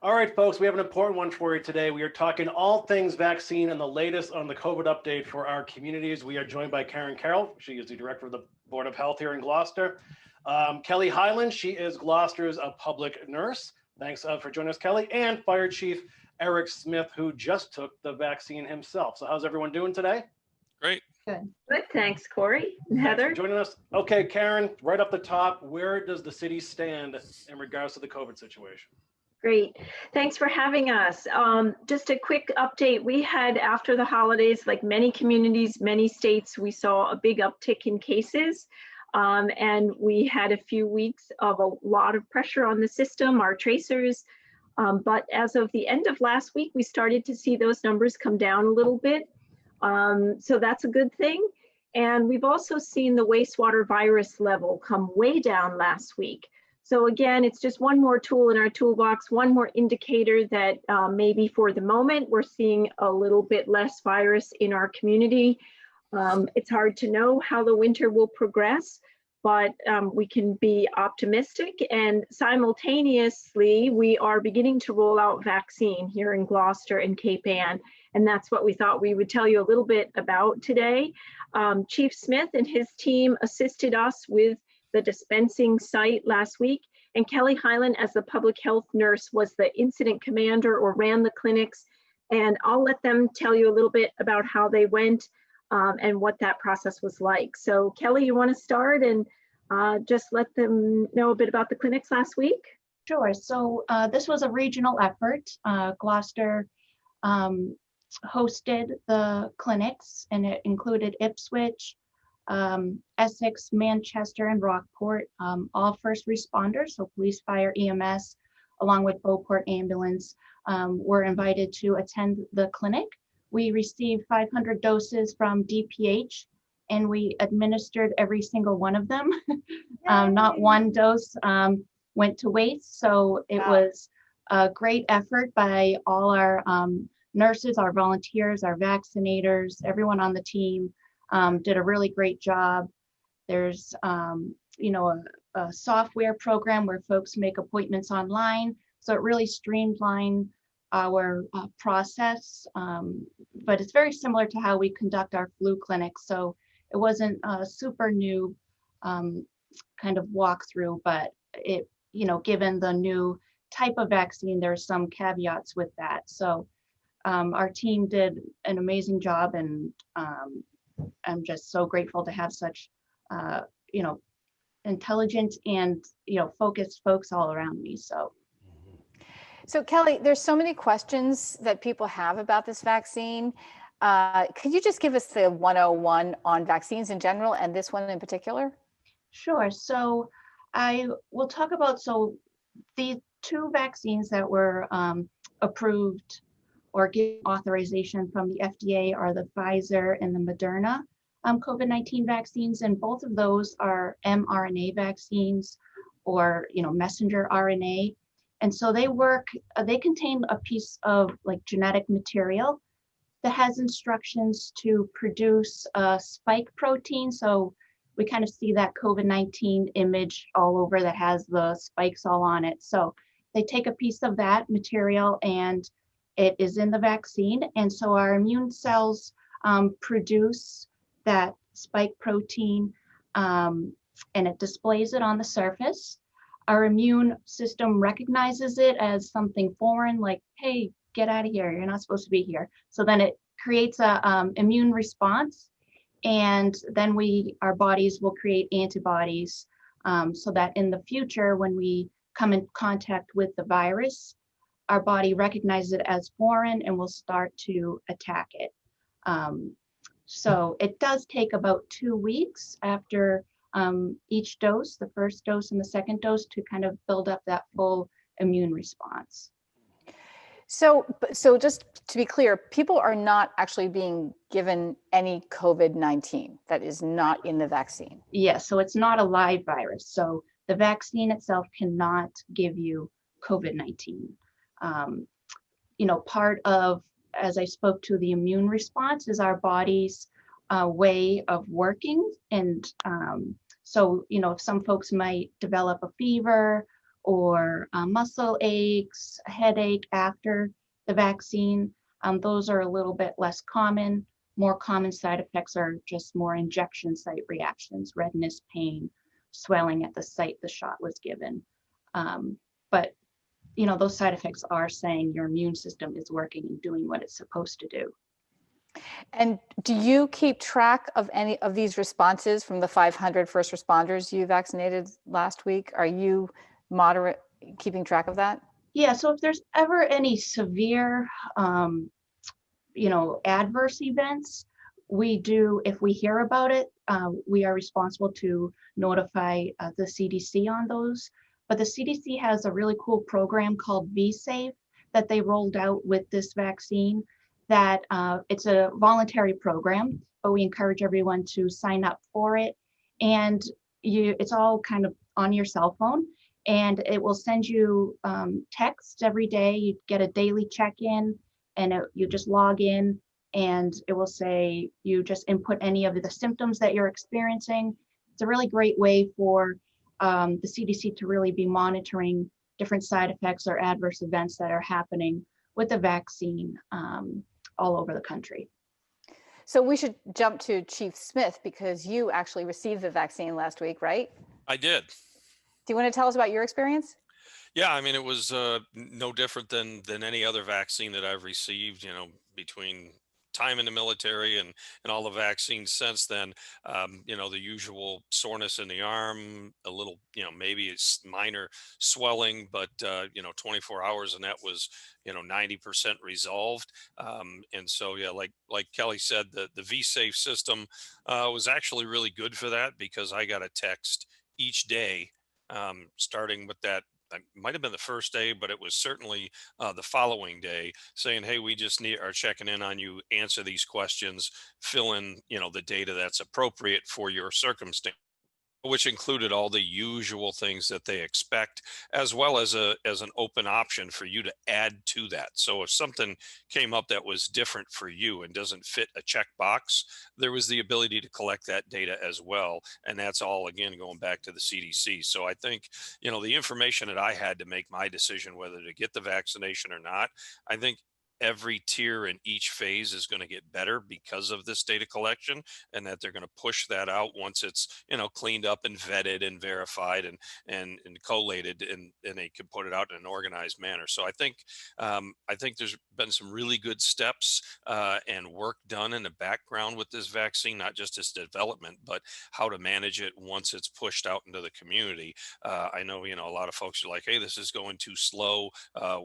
All right, folks, we have an important one for you today. We are talking all things vaccine and the latest on the COVID update for our communities. We are joined by Caroll. She is the director of the Board of Health here in Gloucester. Kelley Hilland, she is Gloucester's public nurse. Thanks for joining us, Kelley. And Fire Chief Eric Smith, who just took the vaccine himself. So how's everyone doing today? Great. Good. Good. Thanks, Kory and Heather. Thanks for joining us. Okay, Karin, right up the top, where does the city stand in regards to the COVID situation? Great. Thanks for having us. Just a quick update. We had, after the holidays, like many communities, many states, we saw a big uptick in cases. And we had a few weeks of a lot of pressure on the system, our tracers. But as of the end of last week, we started to see those numbers come down a little bit. So that's a good thing. And we've also seen the wastewater virus level come way down last week. So again, it's just one more tool in our toolbox, one more indicator that maybe for the moment, we're seeing a little bit less virus in our community. It's hard to know how the winter will progress, but we can be optimistic. And simultaneously, we are beginning to roll out vaccine here in Gloucester and Cape Ann. And that's what we thought we would tell you a little bit about today. Chief Smith and his team assisted us with the dispensing site last week, and Kelley Hilland, as the public health nurse, was the incident commander or ran the clinics. And I'll let them tell you a little bit about how they went and what that process was like. So Kelley, you want to start and just let them know a bit about the clinics last week? Sure. So this was a regional effort. Gloucester hosted the clinics, and it included Ipswich, Essex, Manchester, and Rockport, all first responders, so police, fire, EMS, along with Beauport Ambulance, were invited to attend the clinic. We received 500 doses from DPH, and we administered every single one of them. Not one dose went to waste, so it was a great effort by all our nurses, our volunteers, our vaccinators, everyone on the team. Did a really great job. There's, a software program where folks make appointments online. So it really streamlined our process, but it's very similar to how we conduct our flu clinics. So it wasn't a super new kind of walkthrough, but it, given the new type of vaccine, there's some caveats with that. So our team did an amazing job, and I'm just so grateful to have such, intelligent and, focused folks all around me. So Kelley, there's so many questions that people have about this vaccine. Could you just give us the 101 on vaccines in general and this one in particular? Sure. So I will talk about, the two vaccines that were approved or given authorization from the FDA are the Pfizer and the Moderna COVID-19 vaccines, and both of those are mRNA vaccines, or messenger RNA. And so they contain a piece of genetic material that has instructions to produce a spike protein. So we kind of see that COVID-19 image all over that has the spikes all on it. So they take a piece of that material and it is in the vaccine. And so our immune cells produce that spike protein and it displays it on the surface. Our immune system recognizes it as something foreign, like, hey, get out of here, you're not supposed to be here. So then it creates a immune response, and then our bodies will create antibodies so that in the future, when we come in contact with the virus, our body recognizes it as foreign and will start to attack it. So it does take about 2 weeks after each dose, the first dose and the second dose, to kind of build up that full immune response. So just to be clear, people are not actually being given any COVID-19 that is not in the vaccine. Yes, so it's not a live virus. So the vaccine itself cannot give you COVID-19. Part of, as I spoke to, the immune response is our body's way of working. And so, if some folks might develop a fever or muscle aches, headache after the vaccine. Those are a little bit less common. More common side effects are just more injection site reactions, redness, pain, swelling at the site the shot was given. But you know, those side effects are saying your immune system is working and doing what it's supposed to do. And do you keep track of any of these responses from the 500 first responders you vaccinated last week? Are you keeping track of that? Yeah, so if there's ever any severe, you know, adverse events, we do, if we hear about it, we are responsible to notify the CDC on those. But the CDC has a really cool program called VSafe that they rolled out with this vaccine, that it's a voluntary program, but we encourage everyone to sign up for it. And it's all kind of on your cell phone, and it will send you text every day. You get a daily check-in, and you just log in, and it will say you just input any of the symptoms that you're experiencing. It's a really great way for the CDC to really be monitoring different side effects or adverse events that are happening with the vaccine all over the country. So we should jump to Chief Smith, because you actually received the vaccine last week, right? I did. Do you want to tell us about your experience? Yeah, I mean, it was no different than any other vaccine that I've received. You know, between time in the military and all the vaccines since then. You know, the usual soreness in the arm, a little, you know, maybe it's minor swelling, but you know, 24 hours and that was, you know, 90% resolved. And so, yeah, like Kelley said, the VSafe system was actually really good for that, because I got a text each day, starting with that. It might have been the first day, but it was certainly the following day, saying, "Hey, we just are checking in on you. Answer these questions. Fill in, you know, the data that's appropriate for your circumstance." Which included all the usual things that they expect, as well as an open option for you to add to that. So if something came up that was different for you and doesn't fit a checkbox, there was the ability to collect that data as well. And that's all, again, going back to the CDC. So I think, you know, the information that I had to make my decision whether to get the vaccination or not, I think every tier in each phase is going to get better because of this data collection, and that they're going to push that out once it's, you know, cleaned up and vetted and verified and collated, and they can put it out in an organized manner. So I think there's been some really good steps and work done in the background with this vaccine, not just its development, but how to manage it once it's pushed out into the community. I know, you know, a lot of folks are like, "Hey, this is going too slow.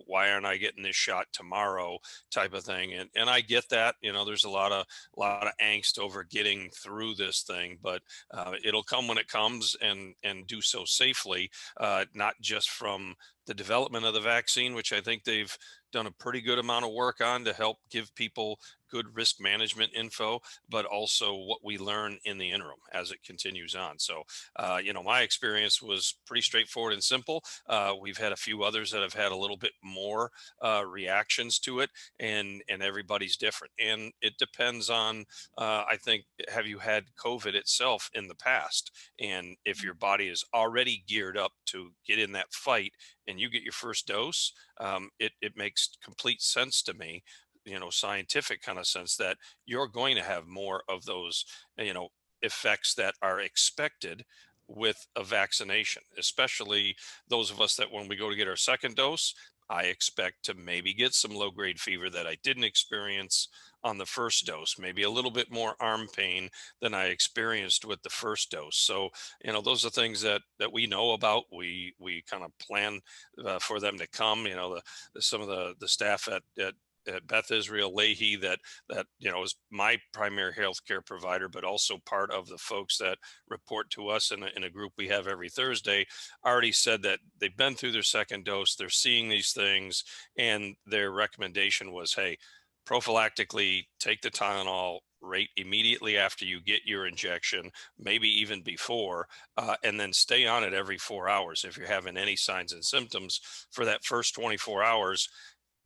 Why aren't I getting this shot tomorrow?" type of thing. And I get that, you know, there's a lot of angst over getting through this thing, but it'll come when it comes, and do so safely, not just from the development of the vaccine, which I think they've done a pretty good amount of work on to help give people good risk management info, but also what we learn in the interim as it continues on. So, you know, my experience was pretty straightforward and simple. We've had a few others that have had a little bit more reactions to it, and everybody's different. And it depends on, I think, have you had COVID itself in the past? And if your body is already geared up to get in that fight and you get your first dose, it makes complete sense to me, you know, scientific kind of sense, that you're going to have more of those, you know, effects that are expected with a vaccination, especially those of us that when we go to get our second dose, I expect to maybe get some low grade fever that I didn't experience on the first dose, maybe a little bit more arm pain than I experienced with the first dose. So, you know, those are things that we know about. We kind of plan for them to come. You know, some of the staff at Beth Israel Leahy, that you know, is my primary healthcare provider, but also part of the folks that report to us in a group we have every Thursday, already said that they've been through their second dose, they're seeing these things, and their recommendation was, hey, prophylactically take the Tylenol right immediately after you get your injection, maybe even before, and then stay on it every 4 hours if you're having any signs and symptoms for that first 24 hours,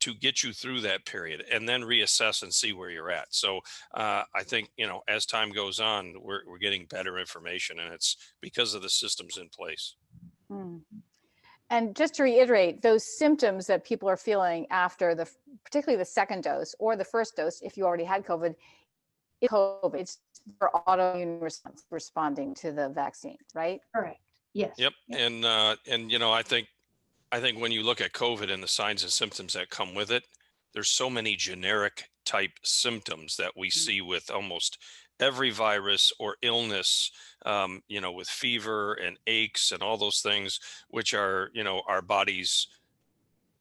to get you through that period, and then reassess and see where you're at. So I think, you know, as time goes on, we're getting better information, and it's because of the systems in place. Hmm. And just to reiterate, those symptoms that people are feeling after particularly the second dose or the first dose, if you already had COVID, it's for autoimmune response, responding to the vaccine, right? Correct. Yes. Yep. And I think when you look at COVID and the signs and symptoms that come with it, there's so many generic type symptoms that we see with almost every virus or illness, with fever and aches and all those things, which are, our bodies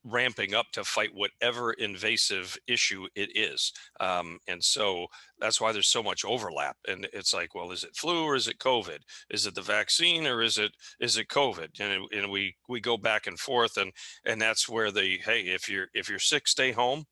ramping up to fight whatever invasive issue it is. And so that's why there's so much overlap. And it's like, well, is it flu or is it COVID? Is it the vaccine or is it COVID? And we go back and forth, and that's where hey, if you're sick, stay home,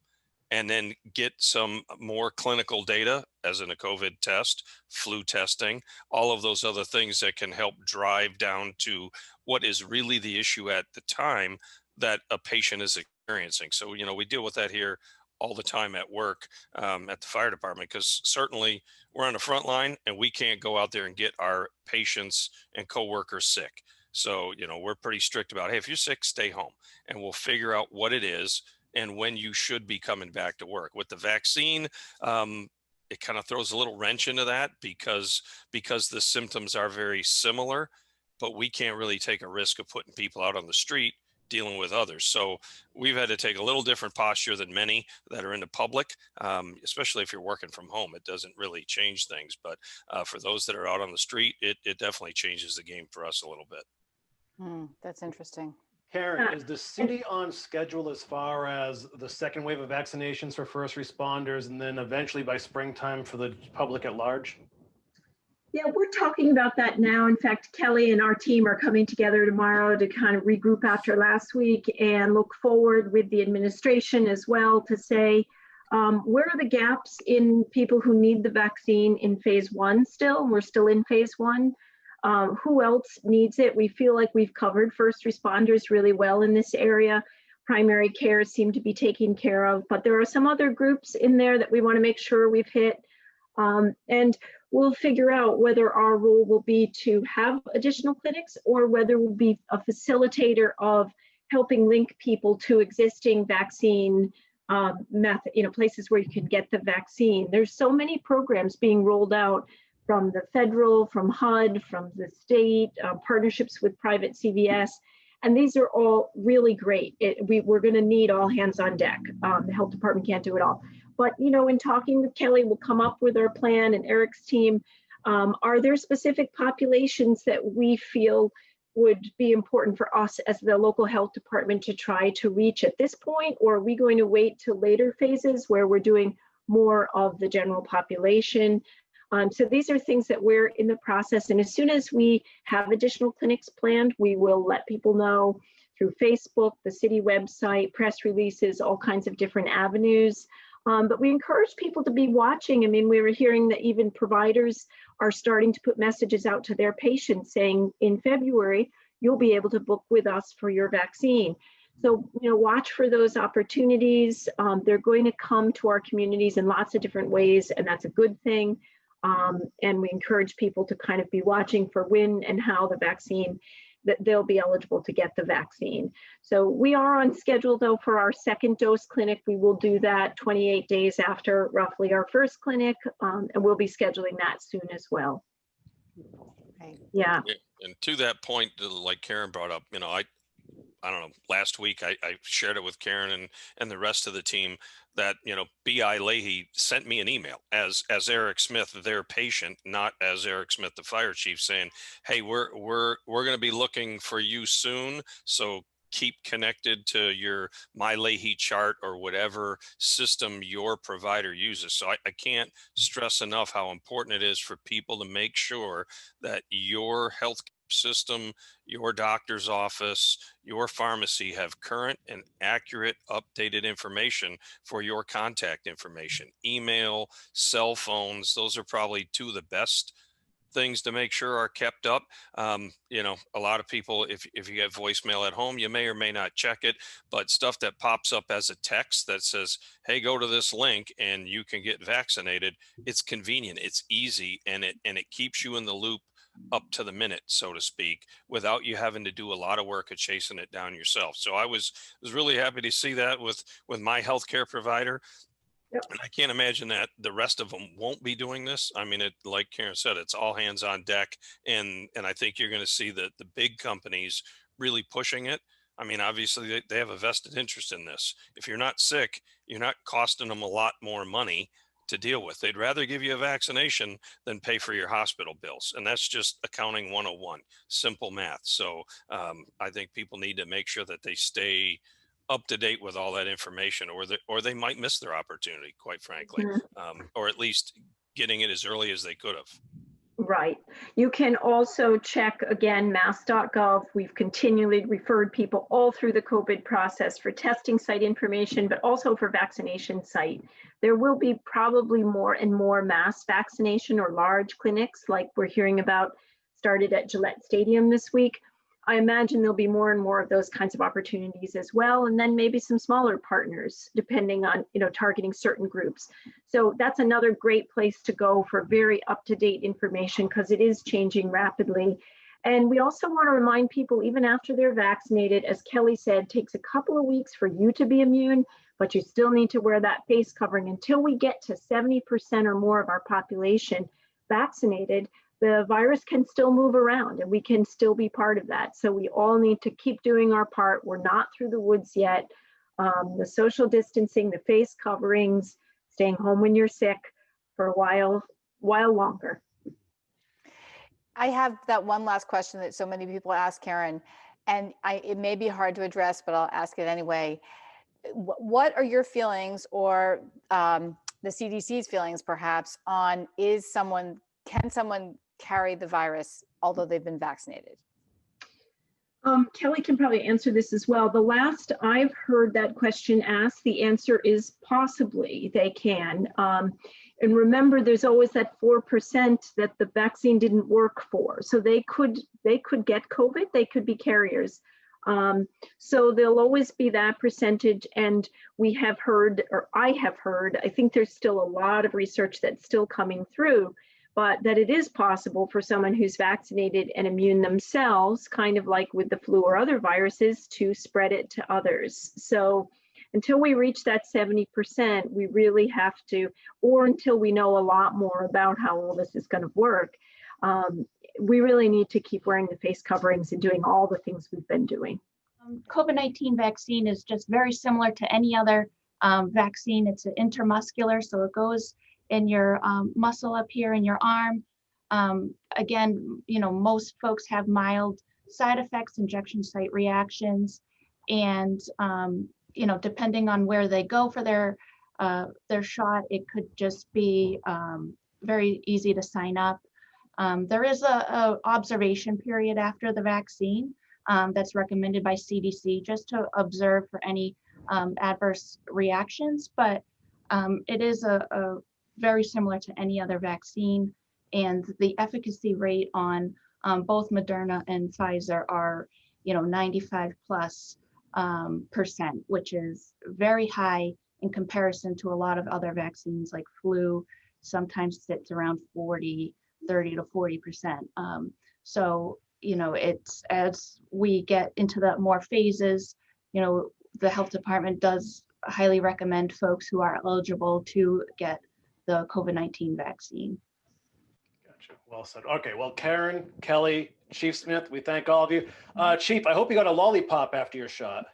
and then get some more clinical data, as in a COVID test, flu testing, all of those other things that can help drive down to what is really the issue at the time that a patient is experiencing. So, we deal with that here all the time at work, at the fire department, because certainly we're on the front line and we can't go out there and get our patients and coworkers sick. So, we're pretty strict about, hey, if you're sick, stay home, and we'll figure out what it is and when you should be coming back to work. With the vaccine, it kind of throws a little wrench into that because the symptoms are very similar, but we can't really take a risk of putting people out on the street dealing with others. So we've had to take a little different posture than many that are in the public, especially if you're working from home. It doesn't really change things, but for those that are out on the street, it definitely changes the game for us a little bit. That's interesting. Karin, is the city on schedule as far as the second wave of vaccinations for first responders and then eventually by springtime for the public at large? Yeah, we're talking about that now. In fact, Kelley and our team are coming together tomorrow to kind of regroup after last week and look forward with the administration as well to say, where are the gaps in people who need the vaccine in phase 1 still? We're still in phase 1. Who else needs it? We feel like we've covered first responders really well in this area. Primary care seem to be taken care of, but there are some other groups in there that we want to make sure we've hit. And we'll figure out whether our role will be to have additional clinics or whether we'll be a facilitator of helping link people to existing vaccine places where you can get the vaccine. There's so many programs being rolled out from the federal, from HUD, from the state, partnerships with private CVS. And these are all really great. We're gonna need all hands on deck. The health department can't do it all. But in talking with Kelley, we'll come up with our plan, and Eric's team. Are there specific populations that we feel would be important for us as the local health department to try to reach at this point? Or are we going to wait till later phases where we're doing more of the general population? So these are things that we're in the process. And as soon as we have additional clinics planned, we will let people know through Facebook, the city website, press releases, all kinds of different avenues. But we encourage people to be watching. I mean, we were hearing that even providers are starting to put messages out to their patients saying, in February, you'll be able to book with us for your vaccine. So, watch for those opportunities. They're going to come to our communities in lots of different ways, and that's a good thing. And we encourage people to kind of be watching for when and how the vaccine, that they'll be eligible to get the vaccine. So we are on schedule though for our second dose clinic. We will do that 28 days after roughly our first clinic, and we'll be scheduling that soon as well. Right. Yeah. And to that point, like Karin brought up, I don't know, last week I shared it with Karin and the rest of the team that, B.I. Leahy sent me an email as Eric Smith, their patient, not as Eric Smith, the fire chief, saying, hey, we're going to be looking for you soon. So keep connected to your My Leahy chart or whatever system your provider uses. So I can't stress enough how important it is for people to make sure that your health system, your doctor's office, your pharmacy have current and accurate updated information for your contact information. Email, cell phones, those are probably two of the best things to make sure are kept up. A lot of people, if you get voicemail at home, you may or may not check it, but stuff that pops up as a text that says, hey, go to this link and you can get vaccinated. It's convenient, it's easy, and it keeps you in the loop up to the minute, so to speak, without you having to do a lot of work of chasing it down yourself. So I was really happy to see that with my healthcare provider. Yep. And I can't imagine that the rest of them won't be doing this. I mean, like Karin said, it's all hands on deck. And I think you're going to see the big companies really pushing it. I mean, obviously they have a vested interest in this. If you're not sick, you're not costing them a lot more money to deal with. They'd rather give you a vaccination than pay for your hospital bills. And that's just accounting 101, simple math. So I think people need to make sure that they stay up to date with all that information, or they might miss their opportunity, quite frankly, or at least getting it as early as they could have. Right. You can also check, again, mass.gov. We've continually referred people all through the COVID process for testing site information, but also for vaccination site. There will be probably more and more mass vaccination or large clinics like we're hearing about started at Gillette Stadium this week. I imagine there'll be more and more of those kinds of opportunities as well. And then maybe some smaller partners, depending on, targeting certain groups. So that's another great place to go for very up-to-date information because it is changing rapidly. And we also want to remind people, even after they're vaccinated, as Kelley said, it takes a couple of weeks for you to be immune, but you still need to wear that face covering until we get to 70% or more of our population vaccinated. The virus can still move around and we can still be part of that. So we all need to keep doing our part. We're not through the woods yet. The social distancing, the face coverings, staying home when you're sick for a while longer. I have that one last question that so many people ask, Karin, and it may be hard to address, but I'll ask it anyway. What are your feelings, or the CDC's feelings perhaps, on can someone carry the virus although they've been vaccinated? Kelley can probably answer this as well. The last I've heard that question asked, the answer is possibly they can. And remember, there's always that 4% that the vaccine didn't work for. So they could get COVID, they could be carriers. So there'll always be that percentage. And we have heard, or I have heard, I think there's still a lot of research that's still coming through, but that it is possible for someone who's vaccinated and immune themselves, kind of like with the flu or other viruses, to spread it to others. So until we reach that 70%, we really have to, or until we know a lot more about how all this is going to work, we really need to keep wearing the face coverings and doing all the things we've been doing. COVID-19 vaccine is just very similar to any other vaccine. It's an intermuscular, so it goes in your muscle up here in your arm. Again, most folks have mild side effects, injection site reactions, and depending on where they go for their shot, it could just be very easy to sign up. There is a observation period after the vaccine that's recommended by CDC just to observe for any adverse reactions, but it is a very similar to any other vaccine, and the efficacy rate on both Moderna and Pfizer are 95 plus %, which is very high in comparison to a lot of other vaccines like flu. Sometimes sits around 30 to 40%. So it's, as we get into the more phases, the health department does highly recommend folks who are eligible to get the COVID-19 vaccine. Gotcha. Well said. Okay. Well, Karin, Kelley, Chief Smith, we thank all of you. Chief, I hope you got a lollipop after your shot.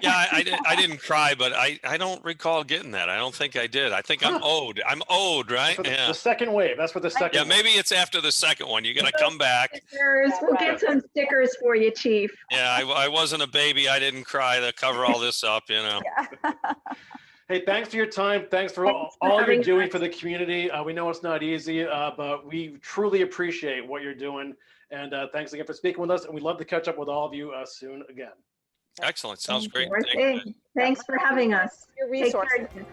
Yeah, I didn't cry, but I don't recall getting that. I don't think I did. I think I'm owed. I'm owed, right? The second wave. That's what the second. Yeah, maybe it's after the second one. You're gonna come back. Stickers. We'll get some stickers for you, Chief. Yeah, I wasn't a baby. I didn't cry to cover all this up, Yeah. Hey, thanks for your time. Thanks for all you're doing for the community. We know it's not easy, but we truly appreciate what you're doing. And thanks again for speaking with us. And we'd love to catch up with all of you soon again. Excellent. Sounds great. Thanks for having us. Your resources. Take care.